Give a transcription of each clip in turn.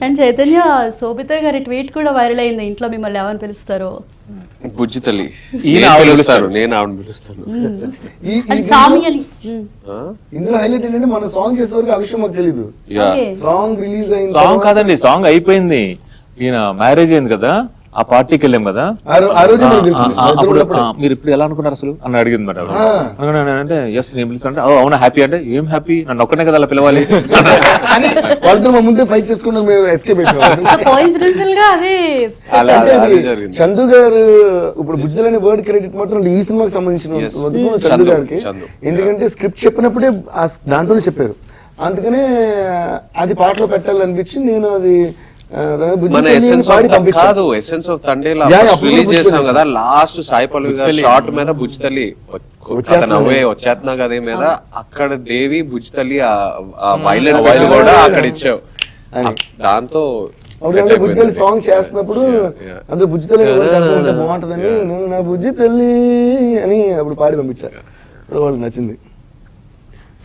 And Chaitanya, శోభిత గారి tweet కూడా viral అయింది, ఇంట్లో మిమ్మల్ని ఎవరిని పిలుస్తారో. బుజ్జి తల్లి ఈయన పిలుస్తారు, నేను ఆవిడ పిలుస్తాను. ఇందులో హైలైట్ ఏంటంటే మన సాంగ్ చేసే వరకు ఆ విషయం మాకు తెలీదు. సాంగ్ రిలీజ్ అయింది, సాంగ్ కాదండి, సాంగ్ అయిపోయింది, ఈయన మ్యారేజ్ అయింది కదా, ఆ పార్టీకి వెళ్ళాం కదా, ఆ రోజు మనకు తెలిసింది. అప్పుడు మీరు ఇప్పుడు ఎలా అనుకున్నారు అసలు అని అడిగింది మరి. అంటే ఎస్ నేను పిలుస్తాను, అవునా హ్యాపీ అంటే, ఏం హ్యాపీ, నన్ను ఒక్కనే కదా అలా పిలవాలి అని వాళ్ళతో మా ముందే ఫైట్ చేసుకున్నాం, మేము ఎస్కేప్ అయిపోయాం. కోఇన్సిడెన్షియల్ గా అదే చందు గారు ఇప్పుడు బుజ్జల్ అనే వర్డ్ క్రెడిట్ మాత్రం ఈ సినిమాకి సంబంధించిన చందు గారికి, ఎందుకంటే స్క్రిప్ట్ చెప్పినప్పుడే దాంట్లోనే చెప్పారు, అందుకనే అది పాటలో పెట్టాలనిపించి నేను అది మన ఎసెన్స్ కాదు, ఎసెన్స్ ఆఫ్ తండేలా రిలీజ్ చేసాం కదా, లాస్ట్ సాయి పల్లవి గారి షార్ట్ మీద బుజ్జి తల్లి అవే వచ్చేస్తున్నా కదా మీద, అక్కడ దేవి బుజ్జి తల్లి ఆ వైలెన్ కూడా అక్కడ ఇచ్చావు, దాంతో బుజ్జి తల్లి సాంగ్ చేస్తున్నప్పుడు అందులో బుజ్జి తల్లి బాగుంటదని నేను నా బుజ్జి తల్లి అని అప్పుడు పాడి పంపించారు, వాళ్ళకి నచ్చింది.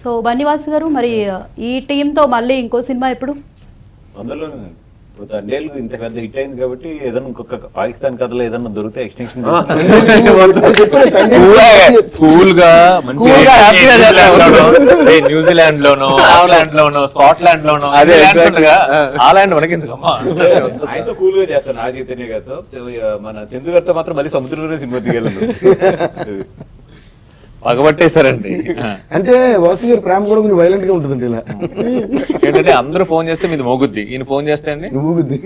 సో బన్నివాస్ గారు, మరి ఈ టీమ్ తో మళ్ళీ ఇంకో సినిమా ఎప్పుడు? తండేలు ఇంత పెద్ద హిట్ అయింది కాబట్టి ఏదైనా ఇంకొక పాకిస్తాన్ కథలో ఏదైనా దొరికితే ఎక్స్టెన్షన్ కూల్ గా న్యూజిలాండ్ లోనో, ఆక్లాండ్ లోనో, స్కాట్లాండ్ లోనో, అదే ఆ ల్యాండ్ మనకి ఎందుకమ్మా, ఆయనతో కూల్ గా చేస్తాను నా చైతన్య గారితో. మన చందు గారితో మాత్రం మళ్ళీ సముద్రంలోనే సినిమా దిగలను. పగబట్టేశారండి. అంటే వాసు గారి ప్రేమ కూడా కొంచెం వైలెంట్ గా ఉంటుంది ఇలా, ఏంటంటే అందరూ ఫోన్ చేస్తే మీది మోగుద్ది, ఈయన ఫోన్ చేస్తే అండి మోగుద్ది.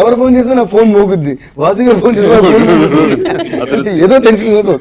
ఎవరు ఫోన్ చేసినా నా ఫోన్ మోగుద్ది, వాసు గారు ఫోన్ చేసినా ఏదో టెన్షన్ ఏదో.